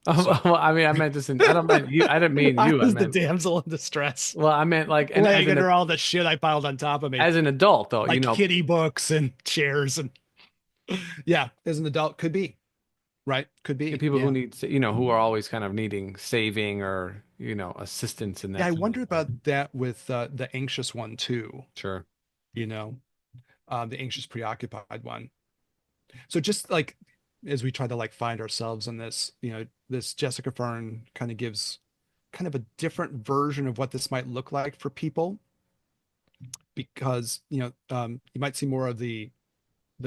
So Well, I mean, I meant this in, I don't mean you. I didn't mean I you. I was the meant, damsel in distress, well, I meant like, and laying under all the shit I piled on top of me, as an adult though, like kitty books and chairs and yeah, as an adult could be, right? Could be. people who Yeah. need, who are always kind of needing saving or, assistance in Yeah, that I kind of wonder way. about that with the anxious one too, Sure. you know, the anxious preoccupied one. So just like as we try to like find ourselves in this, this Jessica Fern kind of gives kind of a different version of what this might look like for people because, you might see more of the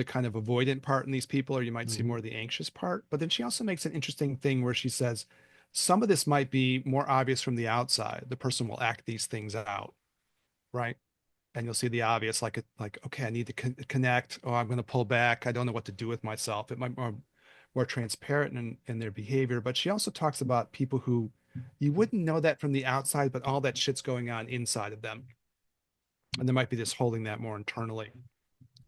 kind of avoidant part in these people, or you might see Hmm. more of the anxious part. But then she also makes an interesting thing where she says some of this might be more obvious from the outside. The person will act these things out, right? And you'll see the obvious, like okay, I need to connect, or I'm going to pull back. I don't know what to do with myself. It might be more transparent in their behavior. But she also talks about people who you wouldn't know that from the outside, but all that shit's going on inside of them, and there might be this holding that more internally.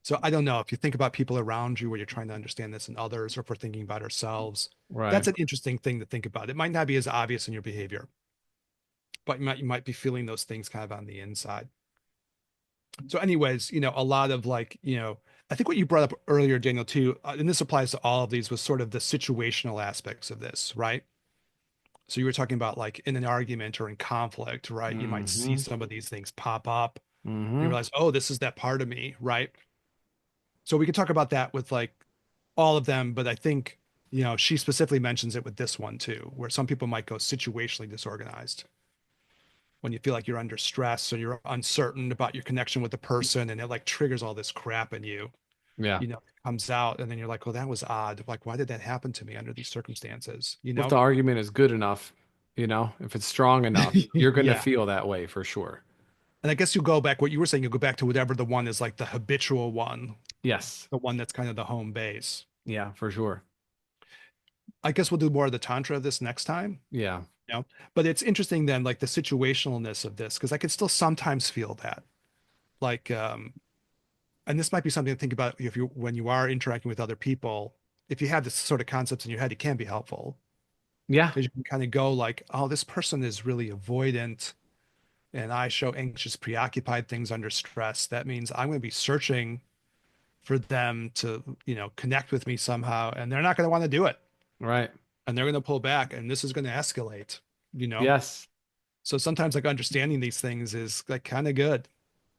So I don't know if you think about people around you where you're trying to understand this in others, or if we're thinking about ourselves. Right. That's an interesting thing to think about. It might not be as obvious in your behavior, but you might be feeling those things kind of on the inside. So, anyways, a lot of like, I think what you brought up earlier, Daniel, too, and this applies to all of these, was sort of the situational aspects of this, right? So you were talking about like in an argument or in conflict, right? You might see Hmm. some of these things pop up. You Hmm. realize, oh, this is that part of me, right? So we could talk about that with like all of them, but I think, she specifically mentions it with this one too, where some people might go situationally disorganized when you feel like you're under stress or you're uncertain about your connection with the person, and it like triggers all this crap in you, Yeah. it comes out, and then you're like, well, that was odd. Like, why did that happen to me under these circumstances? If the argument is good enough, if it's strong enough, you're going to Yeah. feel that way for sure. And I guess you go back, what you were saying, you go back to whatever the one is, like the habitual one, Yes. the one that's kind of the home base. Yeah, for sure. I guess we'll do more of the tantra of this next time. Yeah. But it's interesting then, like the situationalness of this, because I could still sometimes feel that. Like, and this might be something to think about if you when you are interacting with other people, if you have this sort of concepts in your head, it can be helpful Yeah. because you can kind of go like, oh, this person is really avoidant and I show anxious, preoccupied things under stress. That means I'm going to be searching for them to, connect with me somehow, and they're not going to want to do it. Right. And they're going to pull back, and this is going to escalate, you know? Yes. So sometimes like understanding these things is like kind of good.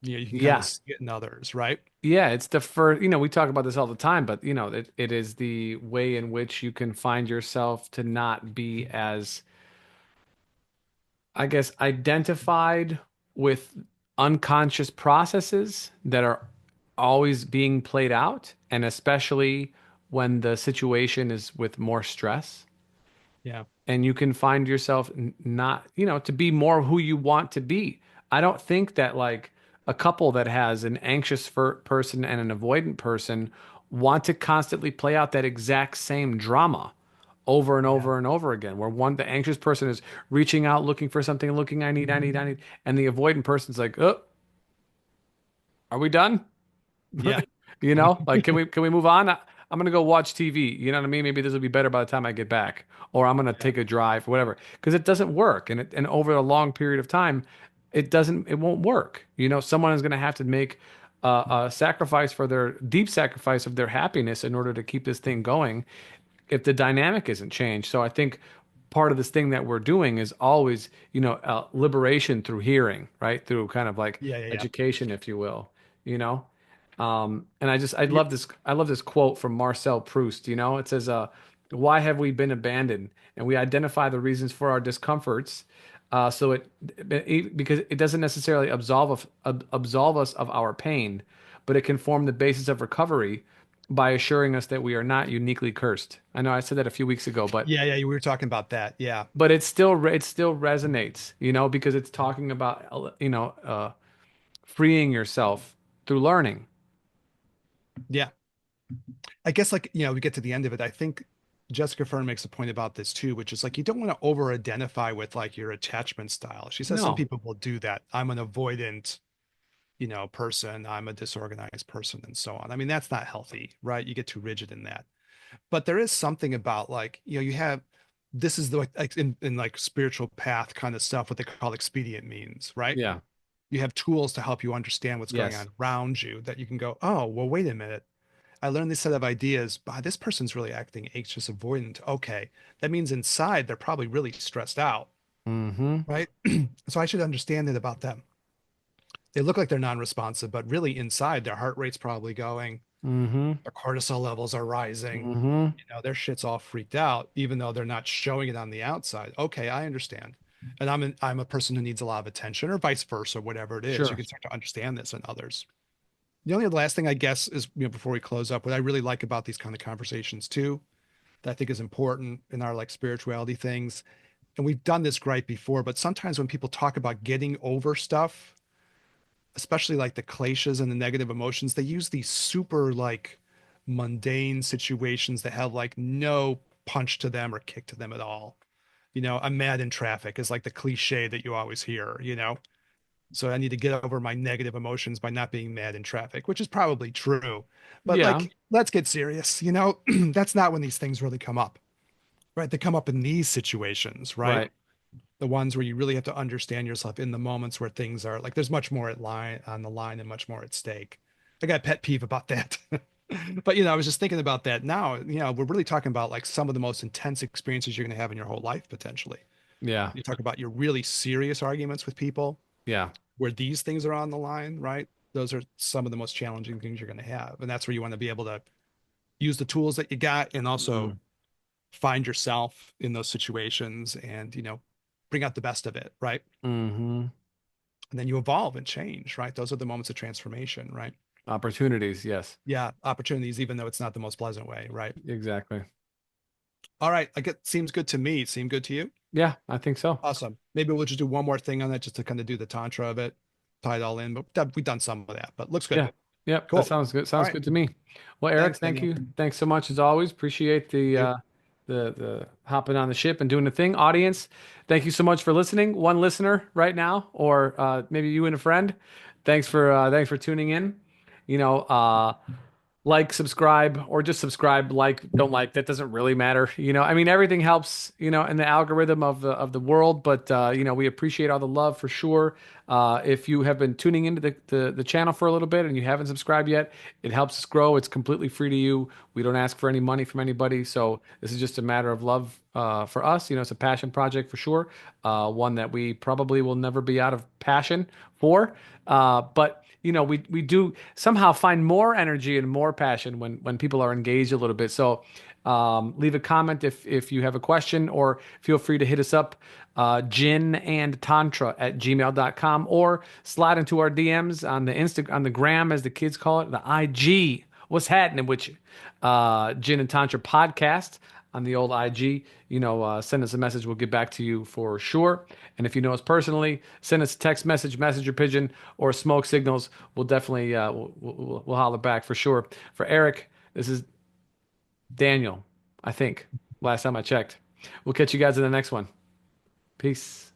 You can kind of Yeah. see it in others, right? Yeah. It's the first, we talk about this all the time, but it is the way in which you can find yourself to not be as, I guess, identified with unconscious processes that are always being played out, and especially when the situation is with more stress. Yeah. And you can find yourself not, to be more who you want to be. I don't think that like a couple that has an anxious person and an avoidant person want to constantly play out that exact same drama over and Yeah. over and over again, where the anxious person is reaching out looking for something, looking, I need, and the avoidant person's like, oh, are we done? Yeah. Like can we move on? I'm gonna go watch TV. You know what I mean? Maybe this will be better by the time I get back, or I'm gonna Yeah. take a drive, whatever. Because it doesn't work, and over a long period of time, it won't work. Someone is gonna have to make a sacrifice for their deep sacrifice of their happiness in order to keep this thing going if the dynamic isn't changed. So I think part of this thing that we're doing is always, liberation through hearing, right? Through kind of like Yeah. Yeah. Yeah. education, if you will, you know? And I Yeah. love this quote from Marcel Proust, it says, why have we been abandoned? And we identify the reasons for our discomforts. Because it doesn't necessarily absolve us of our pain, but it can form the basis of recovery by assuring us that we are not uniquely cursed. I know I said that a few weeks ago, Yeah, yeah, we were talking about that. Yeah. but it still resonates, because it's talking about freeing yourself through learning. Yeah. I guess like, we get to the end of it. I think Jessica Fern makes a point about this too, which is like you don't want to over identify with like your attachment style. She says some No. people will do that. I'm an avoidant, person. I'm a disorganized person and so on. I mean, that's not healthy, right? You get too rigid in that. But there is something about like, you have this is the like in like spiritual path kind of stuff, what they call expedient means, right? Yeah. You have tools to help you understand what's going Yes. on around you that you can go, oh, well, wait a minute. I learned this set of ideas. This person's really acting anxious, avoidant. Okay. That means inside they're probably really stressed out, Mm-hmm. right? So I should understand it about them. They look like they're non-responsive, but really inside their heart rate's probably going, Mm-hmm. their cortisol levels are rising. Mm-hmm. Their shit's all freaked out, even though they're not showing it on the outside. Okay, I understand. And I'm a person who needs a lot of attention, or vice versa, whatever it is. You Sure. can start to understand this in others. The only last thing I guess is, before we close up, what I really like about these kind of conversations too, that I think is important in our like spirituality things, and we've done this right before, but sometimes when people talk about getting over stuff, especially like the kleshas and the negative emotions, they use these super like mundane situations that have like no punch to them or kick to them at all. I'm mad in traffic is like the cliche that you always hear. So I need to get over my negative emotions by not being mad in traffic, which is probably true. But Yeah. like, let's get serious. That's not when these things really come up, right? They come up in these situations, right? Right. The ones where you really have to understand yourself in the moments where things are like there's much more on the line and much more at stake. I got a pet peeve about that. But I was just thinking about that now. We're really talking about like some of the most intense experiences you're going to have in your whole life potentially. Yeah. You talk about your really serious arguments with people Yeah. where these things are on the line, right? Those are some of the most challenging things you're going to have. And that's where you want to be able to use the tools that you got and also Mm. find yourself in those situations and, bring out the best of it, right? Mm-hmm. And then you evolve and change, right? Those are the moments of transformation, right? Opportunities. Yes. Yeah, opportunities, even though it's not the most pleasant way, right? Exactly. All right, seems good to me. Seem good to you? Yeah, I think so. Awesome. Maybe we'll just do one more thing on that just to kind of do the tantra of it, tie it all in. But we've done some of that, but looks good. Yeah. Yep. That Cool. sounds good. All Sounds right. good to me. Well, Eric, Thanks, thank Daniel. you. Thanks so much as always. Appreciate You. the hopping on the ship and doing the thing. Audience, thank you so much for listening. One listener right now, or maybe you and a friend. Thanks for tuning in. You know, like, subscribe, or just subscribe, don't like, that doesn't really matter. I mean, everything helps, in the algorithm of the world, but we appreciate all the love for sure. If you have been tuning into the channel for a little bit and you haven't subscribed yet, it helps us grow. It's completely free to you. We don't ask for any money from anybody, so this is just a matter of love for us. It's a passion project for sure, one that we probably will never be out of passion for. But we do somehow find more energy and more passion when people are engaged a little bit. So leave a comment if you have a question, or feel free to hit us up, ginandtantra@gmail.com, or slide into our DMs on on the gram, as the kids call it, the IG. What's happening with you? Gin and Tantra podcast on the old IG. Send us a message. We'll get back to you for sure. And if you know us personally, send us a text message, messenger pigeon, or smoke signals. We'll definitely we'll holler back for sure. For Eric, this is Daniel, I think. Last time I checked. We'll catch you guys in the next one. Peace.